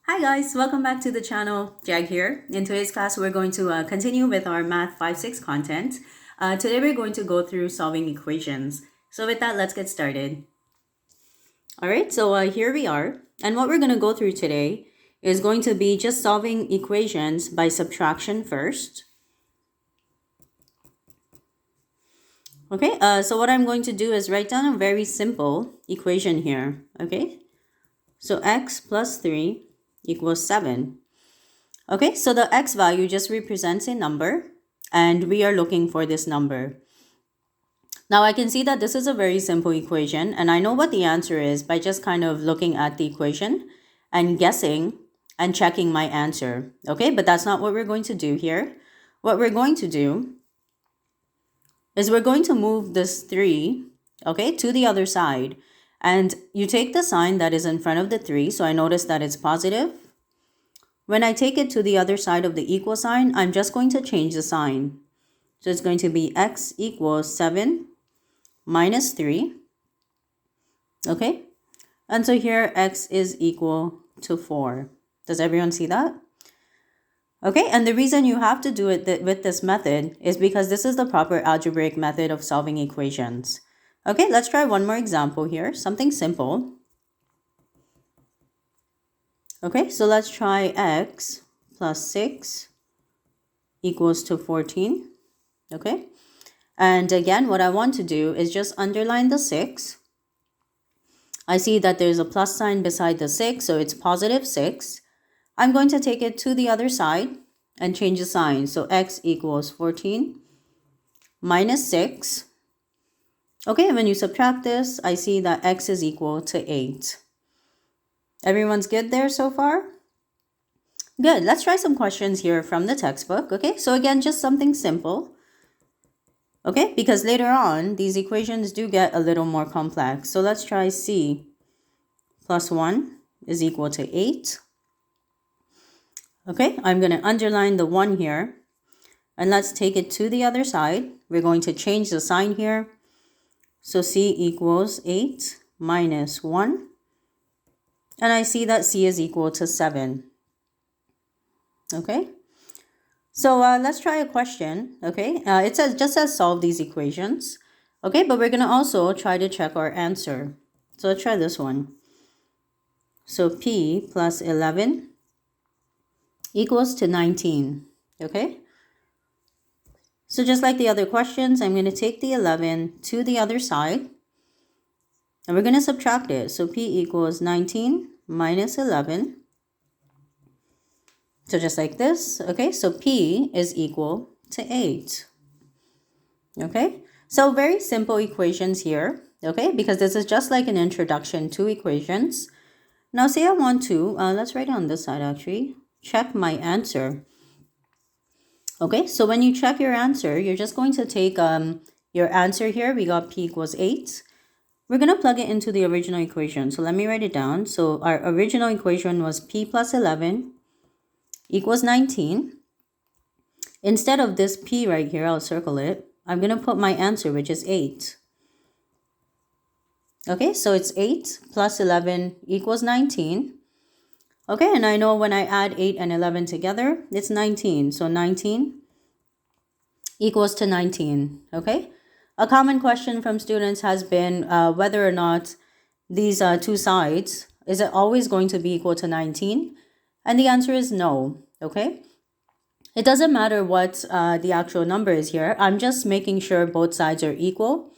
Hi guys, welcome back to the channel. Jag here. In today's class, we're going to continue with our Math 5-6 content. Today we're going to go through solving equations. So with that, let's get started. Alright, so here we are. And what we're going to go through today is going to be just solving equations by subtraction first. Okay, so what I'm going to do is write down a very simple equation here. Okay, so x plus 3 equals 7. Okay, so the x value just represents a number, and we are looking for this number. Now I can see that this is a very simple equation, and I know what the answer is by just kind of looking at the equation and guessing and checking my answer. Okay, but that's not what we're going to do here. What we're going to do is we're going to move this 3, okay, to the other side. And you take the sign that is in front of the 3, so I notice that it's positive. When I take it to the other side of the equal sign, I'm just going to change the sign. So it's going to be x equals 7 minus 3. Okay? And so here x is equal to 4. Does everyone see that? Okay, and the reason you have to do it with this method is because this is the proper algebraic method of solving equations. Okay, let's try one more example here, something simple. Okay, so let's try x plus 6 equals to 14. Okay, and again, what I want to do is just underline the 6. I see that there's a plus sign beside the 6, so it's positive 6. I'm going to take it to the other side and change the sign. So x equals 14 minus 6. Okay, and when you subtract this, I see that x is equal to 8. Everyone's good there so far? Good. Let's try some questions here from the textbook. Okay, so again, just something simple. Okay, because later on, these equations do get a little more complex. So let's try c plus 1 is equal to 8. Okay, I'm going to underline the 1 here. And let's take it to the other side. We're going to change the sign here. So c equals 8 minus 1. And I see that c is equal to 7. Okay. So let's try a question. Okay. It just says solve these equations. Okay, but we're going to also try to check our answer. So let's try this one. So p plus 11 equals to 19. Okay. So just like the other questions, I'm going to take the 11 to the other side. And we're going to subtract it. So p equals 19 minus 11. So just like this. Okay, so p is equal to 8. Okay, so very simple equations here. Okay, because this is just like an introduction to equations. Now say I want to, let's write it on this side actually, check my answer. Okay, so when you check your answer, you're just going to take your answer here. We got p equals 8. We're going to plug it into the original equation. So let me write it down. So our original equation was p plus 11 equals 19. Instead of this p right here, I'll circle it. I'm going to put my answer, which is 8. Okay, so it's 8 plus 11 equals 19. Okay, and I know when I add 8 and 11 together, it's 19. So 19 equals to 19. Okay, a common question from students has been whether or not these two sides, is it always going to be equal to 19? And the answer is no. Okay, it doesn't matter what the actual number is here. I'm just making sure both sides are equal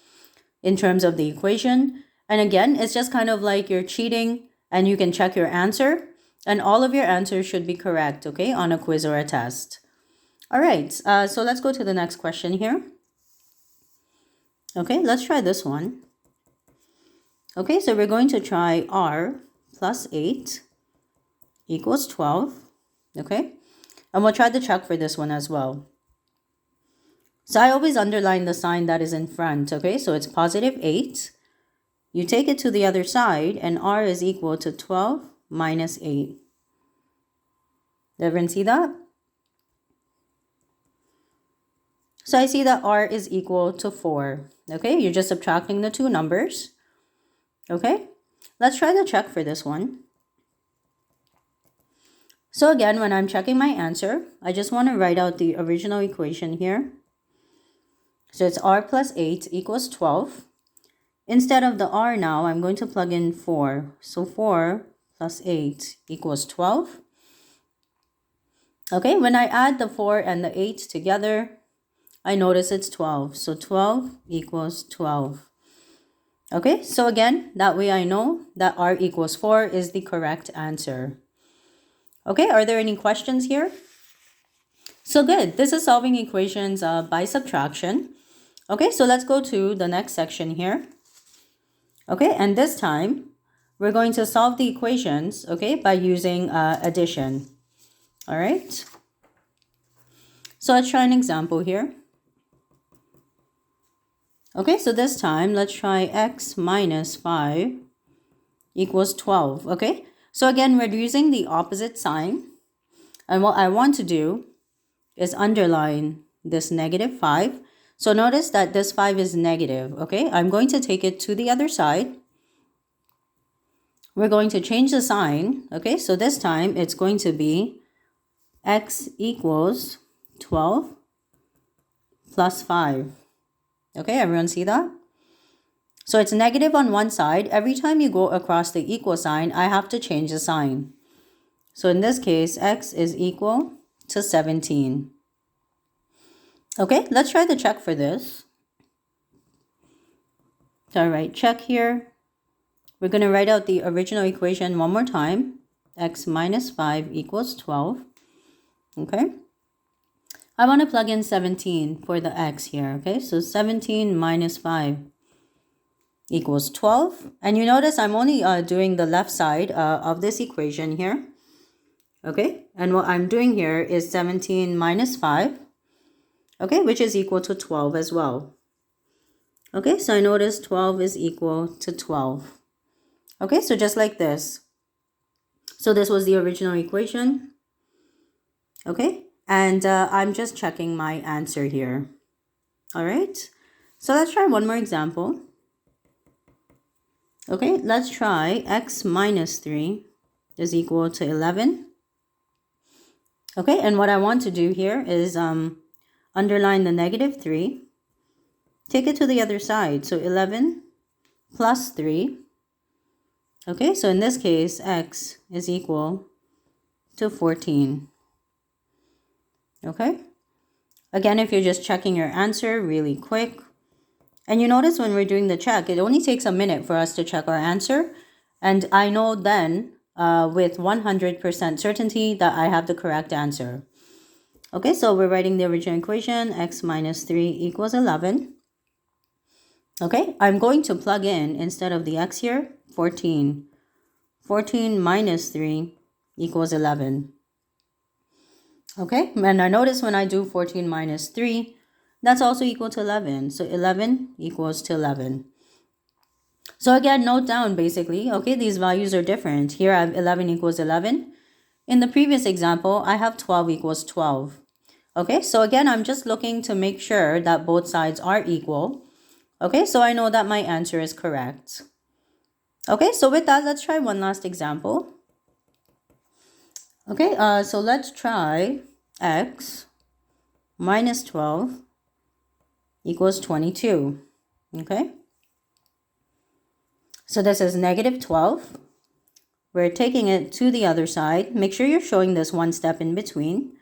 in terms of the equation. And again, it's just kind of like you're cheating and you can check your answer. And all of your answers should be correct, okay, on a quiz or a test. All right, so let's go to the next question here. Okay, let's try this one. Okay, so we're going to try r plus 8 equals 12. Okay, and we'll try to check for this one as well. So I always underline the sign that is in front, okay? So it's positive 8. You take it to the other side, and r is equal to 12 minus 8. Did everyone see that? So I see that r is equal to 4. Okay, you're just subtracting the two numbers. Okay, let's try to check for this one. So again, when I'm checking my answer, I just want to write out the original equation here. So it's r plus 8 equals 12. Instead of the r now, I'm going to plug in 4. So 4 plus 8 equals 12. Okay, when I add the 4 and the 8 together, I notice it's 12. So 12 equals 12. Okay, so again, that way I know that r equals 4 is the correct answer. Okay, are there any questions here? So good, this is solving equations by subtraction. Okay, so let's go to the next section here. Okay, and this time, we're going to solve the equations, okay, by using addition. All right, so let's try an example here. Okay, so this time, let's try x minus 5 equals 12, okay? So again, we're using the opposite sign. And what I want to do is underline this negative 5. So notice that this 5 is negative, okay? I'm going to take it to the other side. We're going to change the sign, okay? So this time, it's going to be x equals 12 plus 5. Okay, everyone see that? So it's negative on one side. Every time you go across the equal sign, I have to change the sign. So in this case, x is equal to 17. Okay, let's try the check for this. So I write check here. We're going to write out the original equation one more time. X minus 5 equals 12. Okay. I want to plug in 17 for the x here. Okay, so 17 minus 5 equals 12. And you notice I'm only doing the left side of this equation here. Okay, and what I'm doing here is 17 minus 5. Okay, which is equal to 12 as well. Okay, so I notice 12 is equal to 12. Okay, so just like this. So this was the original equation. Okay, and I'm just checking my answer here. All right, so let's try one more example. Okay, let's try x minus 3 is equal to 11. Okay, and what I want to do here is underline the negative 3. Take it to the other side. So 11 plus 3. Okay, so in this case, x is equal to 14. Okay, again, if you're just checking your answer really quick, and you notice when we're doing the check, it only takes a minute for us to check our answer. And I know then with 100% certainty that I have the correct answer. Okay, so we're writing the original equation, x minus 3 equals 11. Okay, I'm going to plug in, instead of the x here, 14. 14 minus 3 equals 11. Okay, and I notice when I do 14 minus 3, that's also equal to 11. So 11 equals to 11. So again, note down basically, okay, these values are different. Here I have 11 equals 11. In the previous example, I have 12 equals 12. Okay, so again, I'm just looking to make sure that both sides are equal. Okay, so I know that my answer is correct. Okay, so with that, let's try one last example. Okay, so let's try x minus 12 equals 22. Okay, so this is negative 12. We're taking it to the other side. Make sure you're showing this one step in between.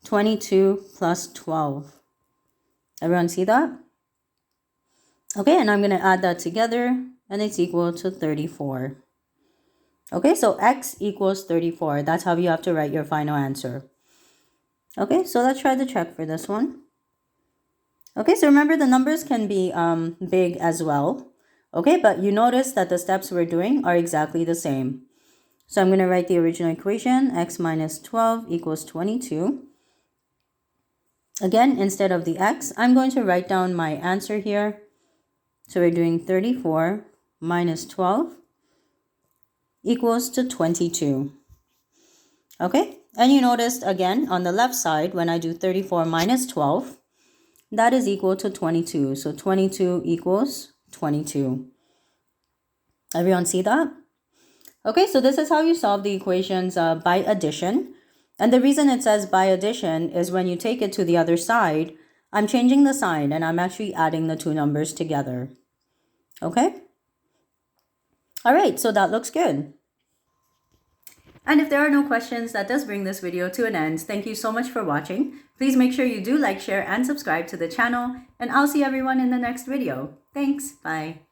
22 plus 12. Everyone see that? Okay, and I'm going to add that together, and it's equal to 34. Okay, so x equals 34. That's how you have to write your final answer. Okay, so let's try the check for this one. Okay, so remember the numbers can be big as well. Okay, but you notice that the steps we're doing are exactly the same. So I'm going to write the original equation, x minus 12 equals 22. Again, instead of the x, I'm going to write down my answer here. So we're doing 34 minus 12 equals to 22. Okay, and you noticed again on the left side, when I do 34 minus 12, that is equal to 22. So 22 equals 22. Everyone see that? Okay, so this is how you solve the equations by addition. And the reason it says by addition is when you take it to the other side, I'm changing the sign and I'm actually adding the two numbers together. Okay? All right, so that looks good. And if there are no questions, that does bring this video to an end. Thank you so much for watching. Please make sure you do like, share, and subscribe to the channel, and I'll see everyone in the next video. Thanks, bye.